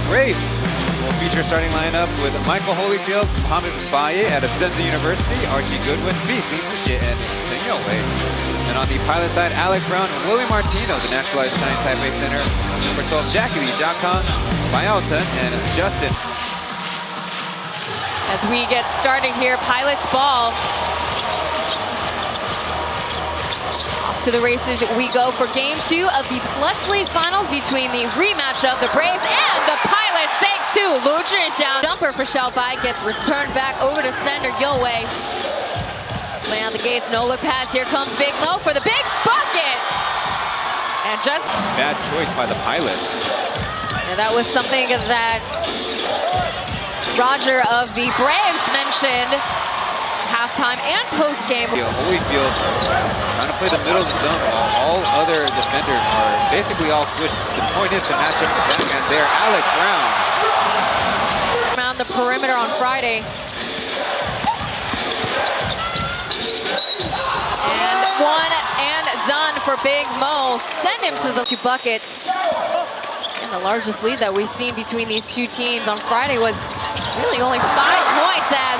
Braves will feature starting lineup with Michael Holyfield, Mohamed Baye out of Zenza University, Archie Goodwin, Beast Lisa and Samuel Wade. And on the pilot side, Alec Brown and Willie Martino, the naturalized Chinese Taipei center. Number 12, Jackie Lee, Jiakang, Bayao-Sen, and Justin. As we get started here, Pilots ball. Off to the races we go for Game 2 of the Plus League Finals between the rematch of the Braves and the Pilots, thanks to Lu Zhixiang. Jumper for Xiaobai gets returned back over to sender Yo Wei. Laying out the gates, no look pass. Here comes Big Mo for the big bucket. And just bad choice by the Pilots. Yeah, that was something that Roger of the Braves mentioned halftime and post-game. Holyfield trying to play the middle of the zone while all other defenders are basically all switched. The point is to match up the backhand there. Alec Brown. Around the perimeter on Friday. And one and done for Big Mo. Send him to the 2 buckets. And the largest lead that we've seen between these two teams on Friday was really only 5 points as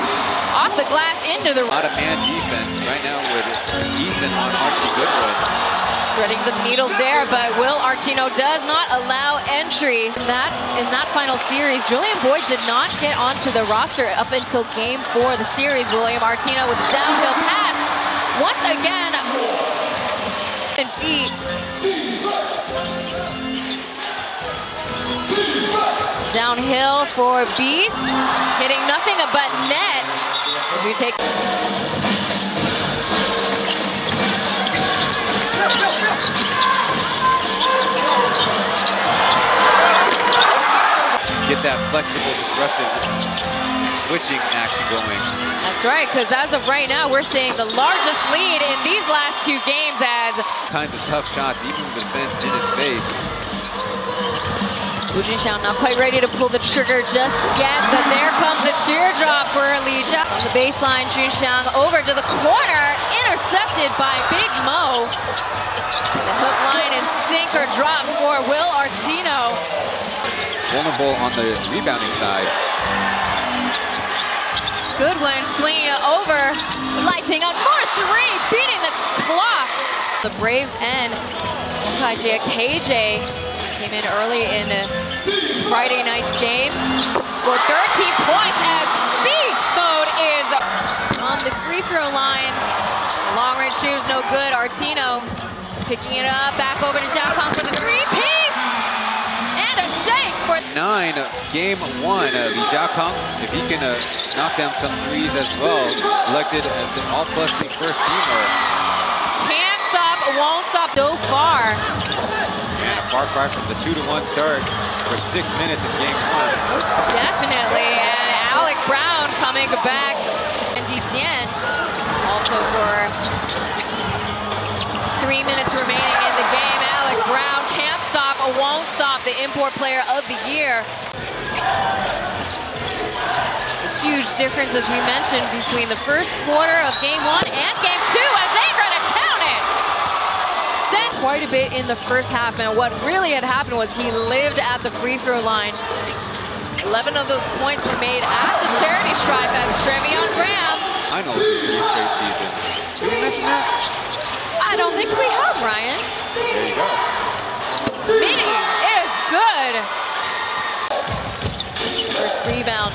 off the glass into the... A lot of man defense right now with Ethan on Archie Goodwin. Threading the needle there, but Will Artino does not allow entry. In that final series, Julian Boyd did not get onto the roster up until Game 4 of the series. William Artino with a downhill pass. Once again, and feet. Downhill for Beast, hitting nothing but net. As we take. Get that flexible, disruptive switching action going. That's right, because as of right now, we're seeing the largest lead in these last 2 games as kinds of tough shots, even with the fence in his face. Lu Zhixiang not quite ready to pull the trigger just yet, but there comes a cheer drop for Lija. On the baseline, Zhixiang over to the corner, intercepted by Big Mo. The hook line and sinker drops for Will Artino. Vulnerable on the rebounding side. Goodwin swinging it over, lighting up for 3, beating the clock. The Braves end. KJ came in early in Friday night's game. Scored 13 points as beast mode is on the free throw line. The long range shooter's no good. Artino picking it up, back over to Jiakang for the 3-piece. And a shake for 9, Game 1 of Jiakang. If he can knock down some threes as well, selected as the all-plus league first teamer. Can't stop, won't stop so far. And a far cry from the 2-1 start for 6 minutes of Game 1. Definitely, and Alec Brown coming back. And Dien also for 3 minutes remaining in the game. Alec Brown can't stop, won't stop, the import player of the year. A huge difference, as we mentioned, between the first quarter of Game 1 and Game 2 as they try to count it. Sent quite a bit in the first half, and what really had happened was he lived at the free throw line. 11 of those points were made at the charity stripe as Trevion Graham. Finals in 3 straight seasons. Did we mention that? I don't think we have, Ryan. There you go. Mini is good. First rebound.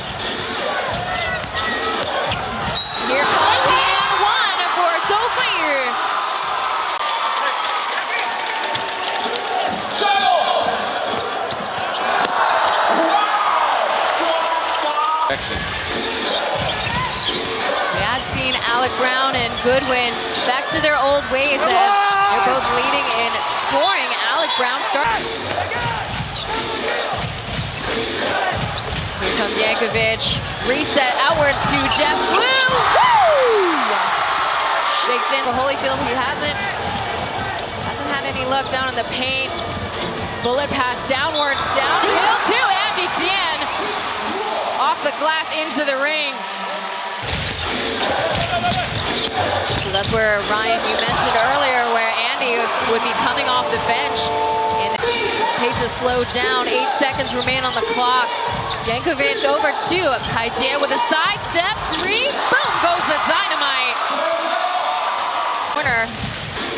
Here comes the N1 for Tofir. We had seen Alec Brown and Goodwin back to their old ways as they're both leading in scoring. Alec Brown starts. Here comes Yankovic. Reset outwards to Jeff Blue. Woo! Shakes in for Holyfield, who hasn't had any luck down in the paint. Bullet pass downwards, downhill to Andy Dien. Off the glass into the ring. So that's where, Ryan, you mentioned earlier, where Andy would be coming off the bench in pace to slow down. 8 seconds remain on the clock. Yankovic over to Kaijie with a sidestep. 3, boom, goes the dynamite. Corner,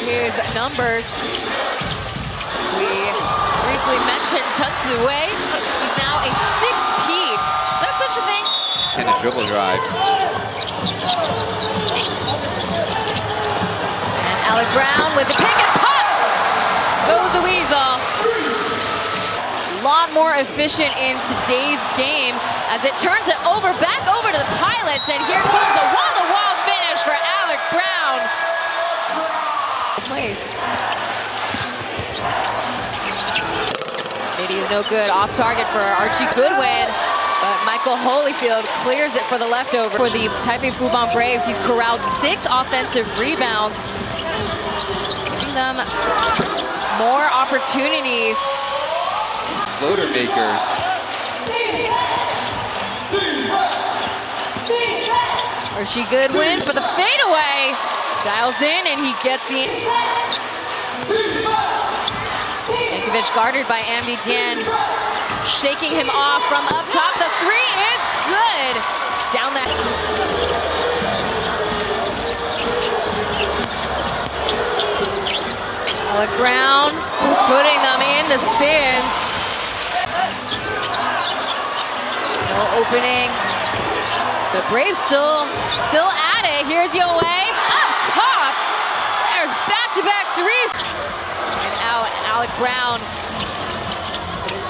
his numbers. We briefly mentioned Chen Ziwei. He's now a 6P. Is that such a thing? And a dribble drive. And Alec Brown with the pick and pop. Goes the Weasel. A lot more efficient in today's game as it turns it back over to the Pilots, and here comes a wall-to-wall finish for Alec Brown. Plays. It is no good. Off target for Archie Goodwin, but Michael Holyfield clears it for the leftover. For the Taipei Fubon Braves, he's corralled 6 offensive rebounds, giving them more opportunities. Floater makers. Archie Goodwin for the fadeaway. Dials in and he gets the... Yankovic guarded by Amdi Dian, shaking him off from up top. The 3 is good. Down that. Alec Brown putting them in the spins. No opening. The Braves still at it. Here's Yue up top. There's back-to-back 3s. And out, Alec Brown. His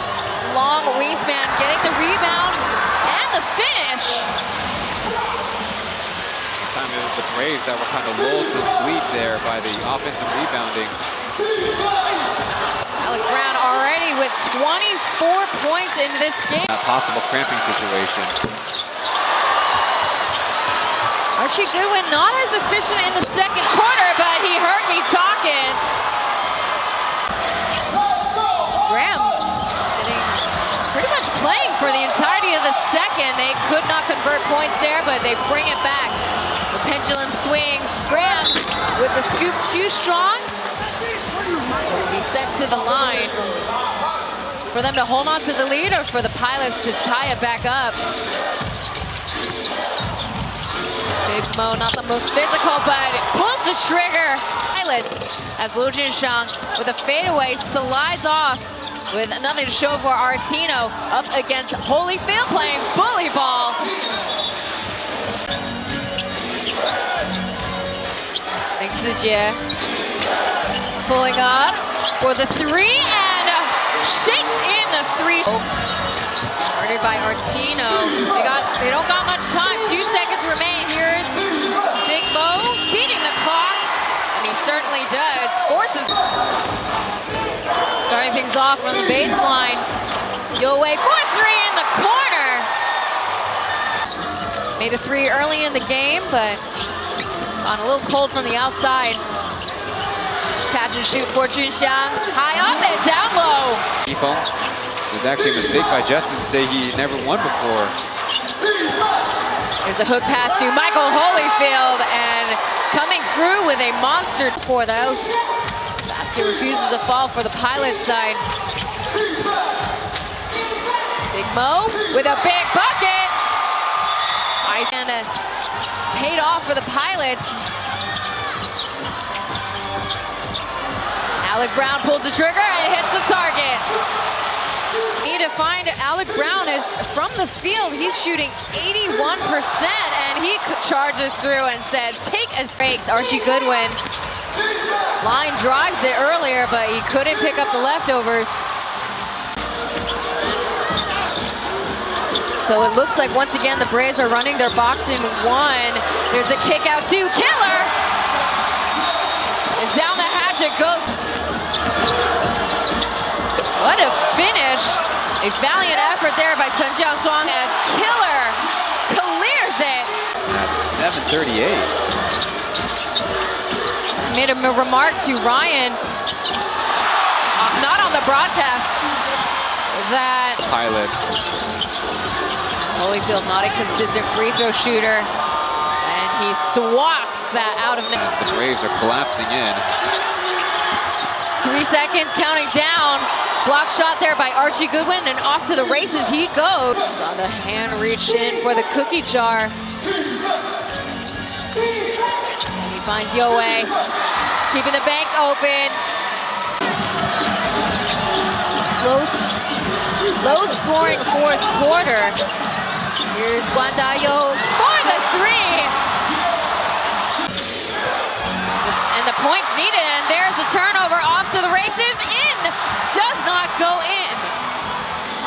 long wingspan getting the rebound and the finish. This time it was the Braves that were kind of lulled to sleep there by the offensive rebounding. Alec Brown already with 24 points in this game. A possible cramping situation. Archie Goodwin not as efficient in the second quarter, but he heard me talking. Graham getting pretty much playing for the entirety of the second. They could not convert points there, but they bring it back. The pendulum swings. Graham with the scoop too strong. Will be sent to the line. For them to hold on to the lead or for the Pilots to tie it back up. Big Mo, not the most physical, but it pulls the trigger. Pilots, as Liu Jinshang with a fadeaway slides off with nothing to show for Artino up against Holyfield playing bully ball. Ling Zijie pulling up for the 3 and shakes in the 3. Guarded by Artino. They don't got much time. 2 seconds remain. Here's Big Mo beating the clock, and he certainly does. Forces. Starting things off from the baseline. Yue for 3 in the corner. Made a 3 early in the game, but gone a little cold from the outside. Catch and shoot for Jinshang. High up and down low. It was actually a mistake by Justin to say he never won before. There's a hook pass to Michael Holyfield, and coming through with a monster for those. Basket refuses to fall for the Pilots side. Big Mo with a big bucket. And paid off for the Pilots. Alec Brown pulls the trigger and hits the target. Need to find Alec Brown is from the field. He's shooting 81%, and he charges through and says, take a breaks. Archie Goodwin. Line drives it earlier, but he couldn't pick up the leftovers. So it looks like once again the Braves are running their box in 1. There's a kick out to Killer. And down the hatch it goes. What a finish. A valiant effort there by Chen Jiaoshuang as Killer clears it. At 7:38. Made a remark to Ryan, not on the broadcast, that Pilots. Holyfield not a consistent free throw shooter, and he swats that out of net. The Braves are collapsing in. 3 seconds, counting down. Block shot there by Archie Goodwin, and off to the races he goes. Saw the hand reach in for the cookie jar. And he finds Yowei, keeping the bank open. Low scoring fourth quarter. Here's Guandayo for the three. And the points needed, and there's a turnover off to the races. In, does not go in.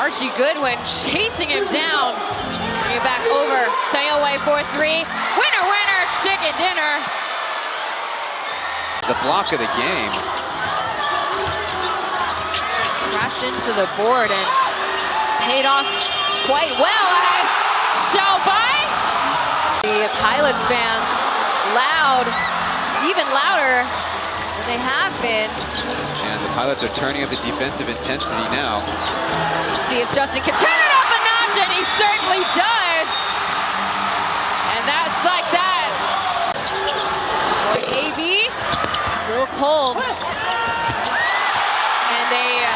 Archie Goodwin chasing him down. Bring it back over. Yowei for three. Winner, winner, chicken dinner. The block of the game. Crashed into the board and paid off quite well as Xiaobai. The Pilots fans loud, even louder than they have been. And the Pilots are turning up the defensive intensity now. See if Justin can turn it up a notch, and he certainly does. And that's like that. AB, still cold. And a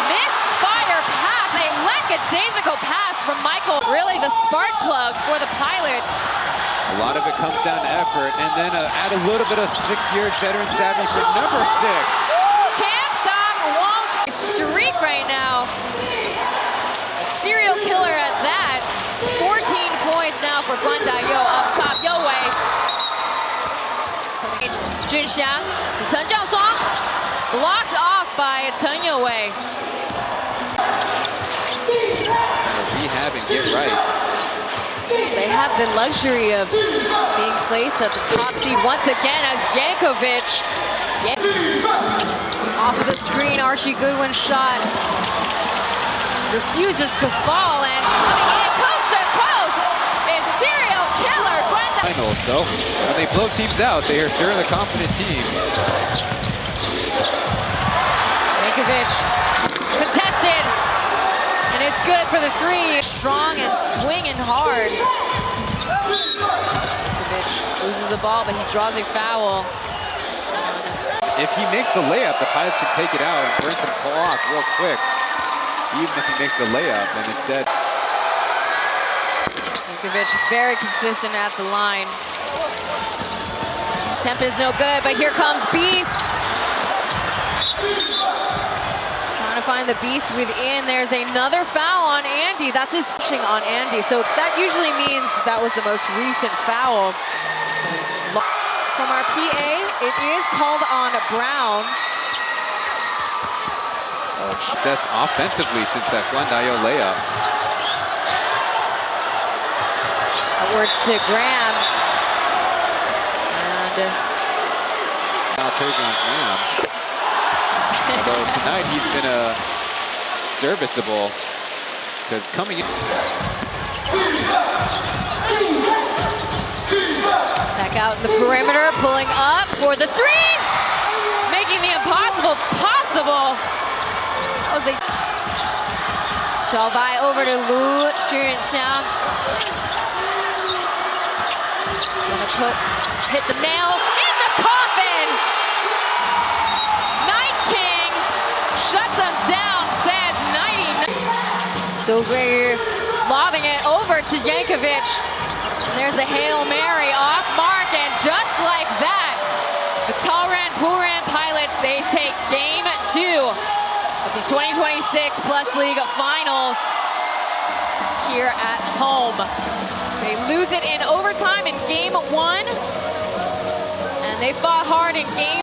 misfire pass, a lackadaisical pass from Michael. Really the spark plug for the Pilots. A lot of it comes down to effort, and then add a little bit of six-year veteran savvy for number 6. Can't stop, won't streak right now. Serial killer at that. 14 points now for Guandayo up top. Yowei. It's Junxiang to Chen Jiaoshuang. Blocked off by Chen Yowei. Rehab and get right. They have the luxury of being placed at the top seed once again as Yankovic. Off of the screen, Archie Goodwin's shot refuses to fall, and coast to coast is serial killer Guandayo. So when they blow teams out, they are sure the confident team. Yankovic contested, and it's good for the three. Strong and swinging hard. Yankovic loses the ball, but he draws a foul. If he makes the layup, the Pilots can take it out and burn some clock real quick. Even if he makes the layup, and instead. Yankovic very consistent at the line. Temp is no good, but here comes Beast. Trying to find the Beast within. There's another foul on Andy. That's his fishing on Andy. So that usually means that was the most recent foul. From our PA, it is called on Brown. Success offensively since that Guandayo layup. Outwards to Graham. And Now taking Graham. Although tonight he's been serviceable, because coming in. Back out in the perimeter, pulling up for the three, making the impossible possible. Xiaobai over to Lu Junxiang. Gonna hit the nail in the coffin. Night King shuts him down, says 99. So we're lobbing it over to Yankovic. And there's a Hail Mary off mark, and just like that, the Talran Puran Pilots, they take game 2 of the 2026 Plus League Finals here at home. They lose it in overtime in game 1, and they fought hard in game